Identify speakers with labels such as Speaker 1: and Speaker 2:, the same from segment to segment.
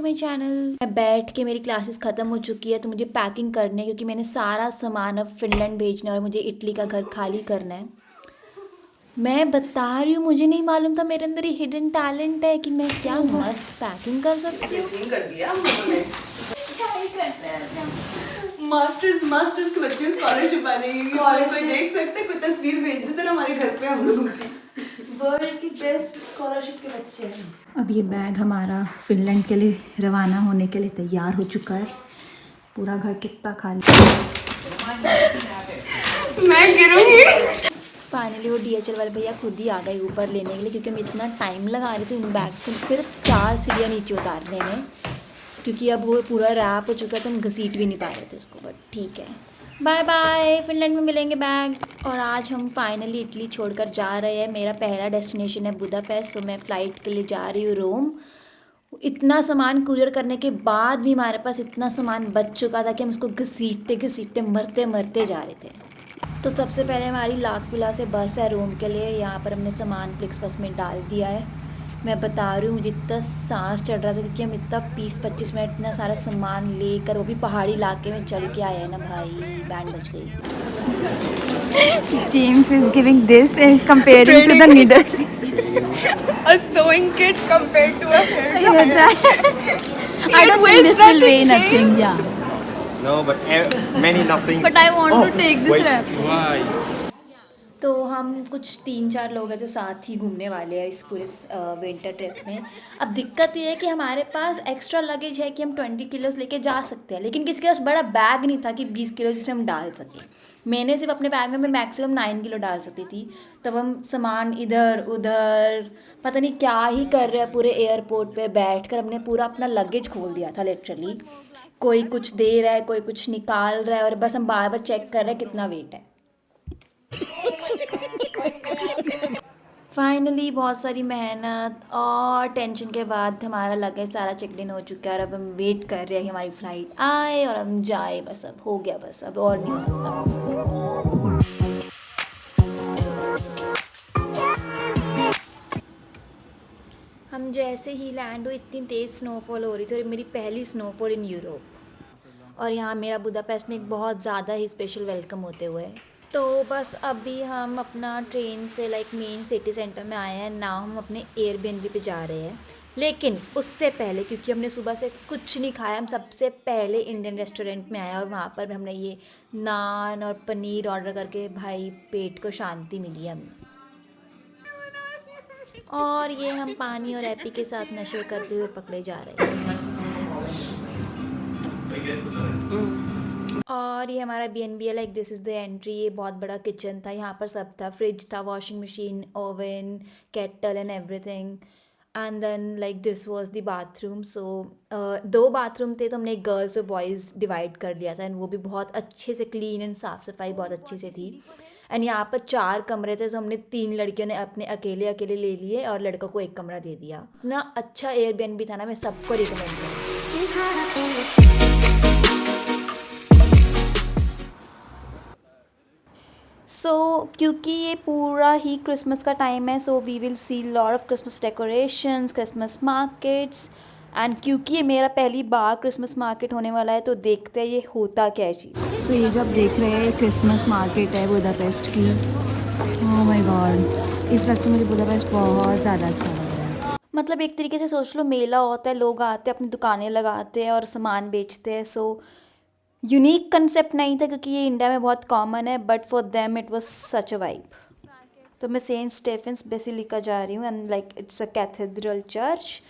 Speaker 1: My channel. मैं बैठ के मेरी क्लासेस ख़त्म हो चुकी है तो मुझे पैकिंग करनी है क्योंकि मैंने सारा सामान अब फिनलैंड भेजना है और मुझे इटली का घर खाली करना है। मैं बता रही हूँ, मुझे नहीं मालूम था मेरे अंदर ये हिडन टैलेंट है कि मैं क्या मस्त पैकिंग कर सकती हूँ।
Speaker 2: कर दिया उन्होंने।
Speaker 1: क्या ही करते हैं
Speaker 2: मास्टर्स के बच्चे स्कॉलरशिप आ जाएंगे। कोई देख सकते कोई तस्वीर भेज दे सर हमारे घर पे हम लोगों की।
Speaker 1: वर्ल्ड की बेस्ट स्कॉलरशिप के बच्चे हैं। अब ये बैग हमारा फिनलैंड के लिए रवाना होने के लिए तैयार हो चुका है। पूरा घर कितना खाली।
Speaker 2: मैं गिरूंगी।
Speaker 1: फाइनली वो DHL वाले भैया खुद ही आ गए ऊपर लेने के लिए क्योंकि हम इतना टाइम लगा रहे थे इन बैग्स को सिर्फ 4 सीढ़ियाँ नीचे उतारने में, क्योंकि अब वो पूरा रैप हो चुका है तो हम घसीट भी नहीं पा रहे थे उसको। बट ठीक है, बाय बाय, फिनलैंड में मिलेंगे बैग। और आज हम फाइनली इटली छोड़कर जा रहे हैं। मेरा पहला डेस्टिनेशन है बुदापेस्ट, तो मैं फ़्लाइट के लिए जा रही हूँ रोम। इतना सामान कुरियर करने के बाद भी हमारे पास इतना सामान बच चुका था कि हम उसको घसीटते घसीटते मरते मरते जा रहे थे। तो सबसे पहले हमारी लाखविला से बस है रोम के लिए। यहाँ पर हमने सामान फ्लिक्स बस में डाल दिया है। मैं बता रही हूँ मुझे इतना सांस चढ़ रहा था क्योंकि हम इतना 20-25 मिनट इतना सारा सामान लेकर, वो भी पहाड़ी इलाके में चल के आए हैं ना भाई, बैंड बज गई।
Speaker 3: James is giving this and comparing to the needle.
Speaker 2: A sewing kit compared to a hair
Speaker 3: You're
Speaker 2: dryer.
Speaker 3: right. I don't think this will weigh nothing. Yeah.
Speaker 4: No, but many nothing.
Speaker 3: But I want to take this
Speaker 4: wait,
Speaker 3: wrap.
Speaker 4: why?
Speaker 1: तो हम कुछ 3-4 लोग हैं जो साथ ही घूमने वाले हैं इस पूरे विंटर ट्रिप में। अब दिक्कत ये है कि हमारे पास एक्स्ट्रा लगेज है कि हम 20 किलोस लेके जा सकते हैं, लेकिन किसी के पास बड़ा बैग नहीं था कि 20 किलो जिसमें हम डाल सकें। मैंने सिर्फ अपने बैग में मैं मैक्सिमम 9 किलो डाल सकती थी। तब हम सामान इधर उधर पता नहीं क्या ही कर रहे हैं पूरे एयरपोर्ट पे बैठ कर। हमने पूरा अपना लगेज खोल दिया था लिटरली। कोई कुछ दे रहा है, कोई कुछ निकाल रहा है और बस हम बार बार चेक कर रहे हैं कितना वेट है। फाइनली बहुत सारी मेहनत और टेंशन के बाद हमारा लगेज सारा चेक इन हो चुका है और अब हम वेट कर रहे हैं कि हमारी फ़्लाइट आए और हम जाए। बस अब हो गया, बस अब और नहीं हो सकता मुझसे। हम जैसे ही लैंड हुए इतनी तेज़ स्नोफॉल हो रही थी और मेरी पहली स्नोफॉल इन यूरोप, और यहाँ मेरा बुदापेस्ट में एक बहुत ज़्यादा ही स्पेशल वेलकम होते हुए। तो बस अभी हम अपना ट्रेन से मेन सिटी सेंटर में आए हैं ना, हम अपने एयरबीएनबी पे जा रहे हैं। लेकिन उससे पहले क्योंकि हमने सुबह से कुछ नहीं खाया, हम सबसे पहले इंडियन रेस्टोरेंट में आए और वहाँ पर हमने ये नान और पनीर ऑर्डर करके भाई पेट को शांति मिली हमें। और ये हम पानी और एपी के साथ नशे करते हुए पकड़े जा रहे हैं। और ये हमारा BNB है, दिस इज़ द एंट्री। ये बहुत बड़ा किचन था, यहाँ पर सब था, फ्रिज था, washing machine, oven, kettle and everything. And then this was the bathroom. So 2 bathroom थे तो हमने गर्ल्स और बॉयज़ डिवाइड कर लिया था एंड वो भी बहुत अच्छे से क्लीन एंड साफ़ सफाई बहुत अच्छे से थी। एंड यहाँ पर 4 कमरे थे तो हमने 3 लड़कियों ने अपने अकेले अकेले ले लिए और लड़कों को 1 कमरा दे दिया। इतना अच्छा एयरबीएनबी था ना, मैं सबको रिकमेंड करूँ। क्योंकि ये पूरा ही क्रिसमस का टाइम है, so we will see lot of Christmas decorations, Christmas markets. And क्योंकि ये मेरा पहली बार क्रिसमस मार्केट होने वाला है तो देखते हैं ये होता क्या है चीज़।
Speaker 3: So ये जो आप देख रहे हैं क्रिसमस मार्केट है बुदापेस्ट की। ओह माय गॉड, इस वक्त तो मुझे बुदापेस्ट बहुत ज़्यादा अच्छा लग रहा है।
Speaker 1: मतलब एक तरीके से सोच लो मेला होता है, लोग आते हैं अपनी दुकानें लगाते हैं और सामान बेचते हैं। सो यूनिक कंसेप्ट नहीं था क्योंकि ये इंडिया में बहुत कॉमन है, but for them it was such a vibe. तो मैं सेंट स्टेफेंस बेसिलिका जा रही हूँ and it's a cathedral church.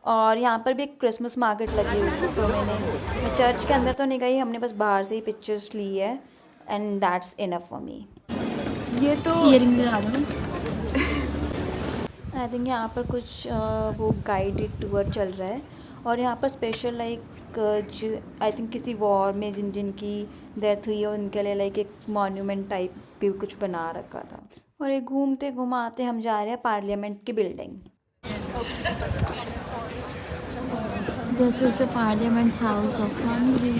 Speaker 1: और यहाँ पर भी एक क्रिसमस मार्केट लगी हुई थी। सो मैं चर्च के अंदर तो नहीं गई, हमने बस बाहर से ही पिक्चर्स ली है and that's enough for me.
Speaker 3: ये तो
Speaker 1: ईयरिंग लगा दो। आई थिंक यहाँ पर कुछ वो गाइडेड टूर चल रहा है और यहाँ पर स्पेशल आई थिंक किसी वॉर में जिनकी डेथ हुई है उनके लिए एक मॉन्यूमेंट टाइप भी कुछ बना रखा था। और ये घूमते घुमाते हम जा रहे हैं पार्लियामेंट की building.
Speaker 3: This is the parliament house of Hungary.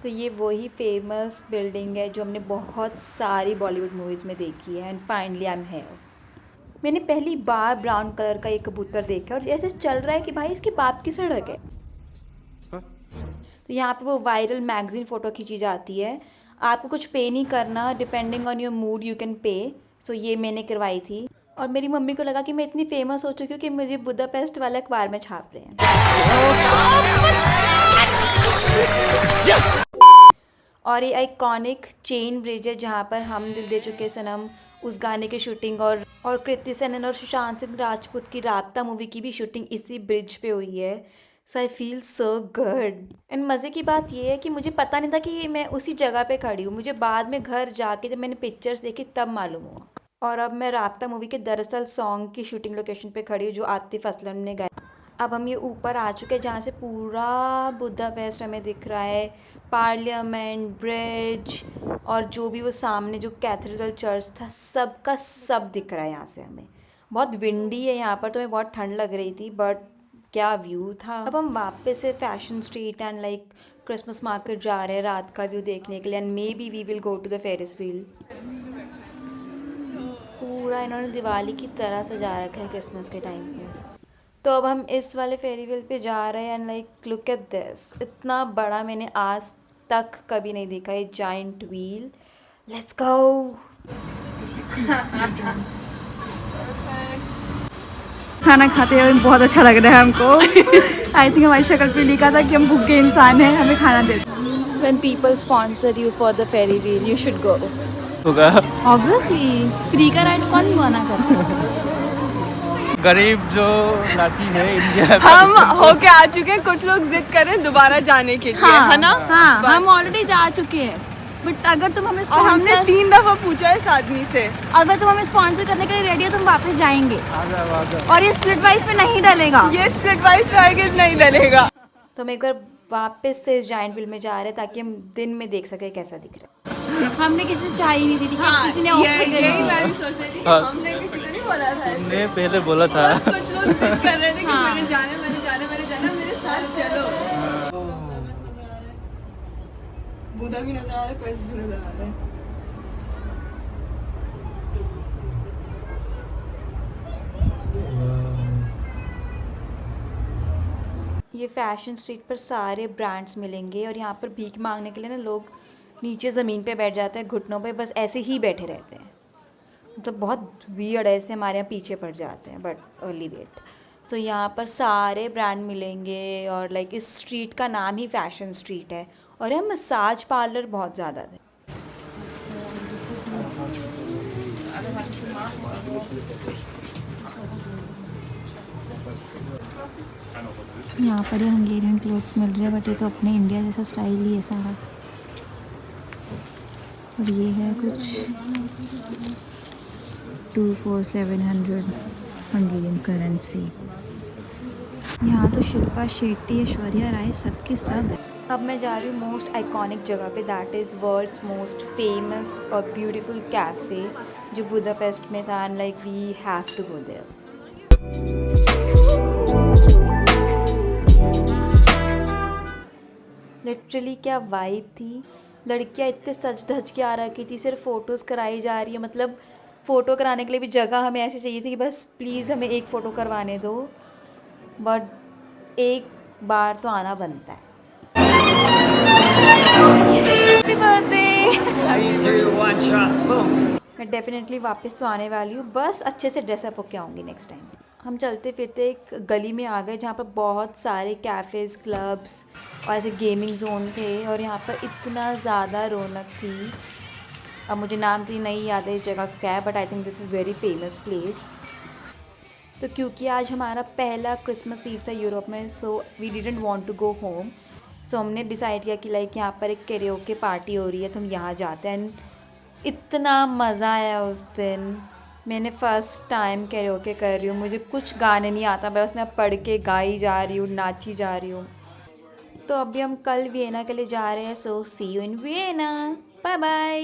Speaker 1: तो ये वही फेमस बिल्डिंग है जो हमने बहुत सारी बॉलीवुड मूवीज़ में देखी है and finally I am here. मैंने पहली बार ब्राउन कलर का एक कबूतर देखा और ऐसे चल रहा है कि भाई इसके बाप की सड़क है। तो यहाँ पे वो वायरल मैगजीन फ़ोटो खींची जाती है। आपको कुछ पे नहीं करना, depending on your mood you can pay. So ये मैंने करवाई थी और मेरी मम्मी को लगा कि मैं इतनी फेमस हो चुकी हूँ कि मुझे बुदापेस्ट वाले अखबार में छाप रहे हैं। और ये आइकॉनिक चेन ब्रिज है जहाँ पर हम दिल दे चुके सनम उस गाने की शूटिंग और कृति सेनन और सुशांत सिंह राजपूत की राबता मूवी की भी शूटिंग इसी ब्रिज पे हुई है। So I feel so good. And मज़े की बात ये है कि मुझे पता नहीं था कि मैं उसी जगह पे खड़ी हूँ। मुझे बाद में घर जाके जब मैंने पिक्चर्स देखी तब मालूम हुआ। और अब मैं राबता मूवी के दरअसल सॉन्ग की शूटिंग लोकेशन पे खड़ी हूँ जो आतिफ असलम ने गाया। अब हम ये ऊपर आ चुके हैं जहाँ से पूरा बुदापेस्ट हमें दिख रहा है, पार्लियामेंट, ब्रिज और जो भी वो सामने जो कैथेड्रल चर्च था सब का सब दिख रहा है यहाँ से हमें। बहुत विंडी है यहाँ पर तो हमें बहुत ठंड लग रही थी बट क्या व्यू था। अब हम वापस से fashion street and like Christmas market जा रहे हैं रात का व्यू देखने के लिए and maybe we will go to the Ferris wheel. पूरा इन्होंने दिवाली की तरह सजा रखा है क्रिसमस के टाइम पे। तो अब हम इस वाले फेरी व्हील पे जा रहे हैं and like look at this, इतना बड़ा मैंने आज तक कभी नहीं देखा ये जाइंट व्हील। Let's go.
Speaker 3: खाना खाते हुए बहुत अच्छा लग रहा है हमको। आई थिंक हमारी शक्ल पे लिखा था कि हम भूखे इंसान हैं, हमें खाना दे।
Speaker 1: When people sponsor you for the ferry wheel, you should go.
Speaker 4: होगा
Speaker 3: ऑब्वियसली फ्री का राइड कौन मना करता?
Speaker 4: गरीब जो लाती है इंडिया
Speaker 2: हम होके आ चुके हैं, कुछ लोग जिद कर रहे हैं दोबारा जाने के लिए, है ना?
Speaker 3: हाँ,
Speaker 2: बस।
Speaker 3: हम ऑलरेडी जा चुके हैं बट अगर तुम हमें
Speaker 2: और हमने
Speaker 3: स्पॉन्सर
Speaker 2: 3 दफा पूछा इस आदमी से।
Speaker 3: अगर तुम हमें स्पॉन्सर करने के लिए रेडी हो तुम वापस जाएंगे
Speaker 4: आ जाओ।
Speaker 3: और ये स्प्लिट वाइज पे नहीं डलेगा।
Speaker 2: ये स्प्लिट वाइज पैकेज नहीं डलेगा।
Speaker 1: तो हम एक बार वापस से इस जाइंट व्हील में जा रहे हैं ताकि हम दिन में देख सके कैसा दिख रहा है।
Speaker 3: हमने किसी से चाय नहीं दी थी, किसी ने
Speaker 2: ये
Speaker 3: ऑफर
Speaker 2: यही
Speaker 3: करी
Speaker 2: मैं भी सोच रही थी कि
Speaker 4: हाँ।
Speaker 2: हमने किसी को नहीं बोला था ऐसे।
Speaker 4: तुमने पहले बोला था
Speaker 2: कुछ लोग जिद कर रहे थे कि
Speaker 3: हाँ।
Speaker 2: मैंने जाना मेरे साथ चलो। बुदा भी नजर आ रहा है, क्वेस्ट भी नजर आ रहा है।
Speaker 1: ये फैशन स्ट्रीट पर सारे ब्रांड्स मिलेंगे और यहाँ पर भीख मांगने के लिए ना लोग नीचे ज़मीन पे बैठ जाते हैं, घुटनों पे बस ऐसे ही बैठे रहते हैं। मतलब बहुत वियर्ड ऐसे हमारे यहाँ पीछे पड़ जाते हैं बट अर्ली वेट। सो यहाँ पर सारे ब्रांड मिलेंगे और लाइक इस स्ट्रीट का नाम ही फैशन स्ट्रीट है। और यहाँ मसाज पार्लर बहुत ज़्यादा थे।
Speaker 3: यहाँ पर ये हंगेरियन क्लोथ्स मिल रहे हैं बट ये तो अपने इंडिया जैसा स्टाइल ही है सारा। और ये है कुछ 24700 हंगेरियन करेंसी। यहाँ तो शिल्पा शेट्टी, ऐश्वर्या राय सबके सब है।
Speaker 1: अब मैं जा रही हूँ मोस्ट आइकॉनिक जगह पे, that is world's most famous और ब्यूटीफुल कैफ़े जो बुदापेस्ट में था and like we have to go there. Literally क्या वाइब थी। लड़कियाँ इतने सज धज के आ रखी थी, सिर्फ फ़ोटोज़ कराई जा रही है। मतलब फ़ोटो कराने के लिए भी जगह हमें ऐसी चाहिए थी कि बस प्लीज़ हमें एक फ़ोटो करवाने दो, बट एक बार तो आना बनता है। Happy birthday. मैं डेफिनेटली वापस तो आने वाली हूँ, बस अच्छे से ड्रेसअप होके आऊँगी नेक्स्ट टाइम। हम चलते फिरते एक गली में आ गए जहाँ पर बहुत सारे कैफ़ेज़, क्लब्स और ऐसे गेमिंग जोन थे और यहाँ पर इतना ज़्यादा रौनक थी। अब मुझे नाम तो नहीं याद है इस जगह का क्या है but I think this is very famous place. तो क्योंकि आज हमारा पहला क्रिसमस ईव था यूरोप में, so we didn't want to go home. सो हमने डिसाइड किया कि लाइक यहाँ पर एक कैरियोके पार्टी हो रही है तो हम यहाँ जाते हैं। एंड इतना मज़ा आया उस दिन। मैंने फ़र्स्ट टाइम कैरियोके कर रही हूँ, मुझे कुछ गाने नहीं आता, बस मैं पढ़ के गाई जा रही हूँ, नाची जा रही हूँ। तो अभी हम कल वियना के लिए जा रहे हैं। So see you in Vienna, bye bye.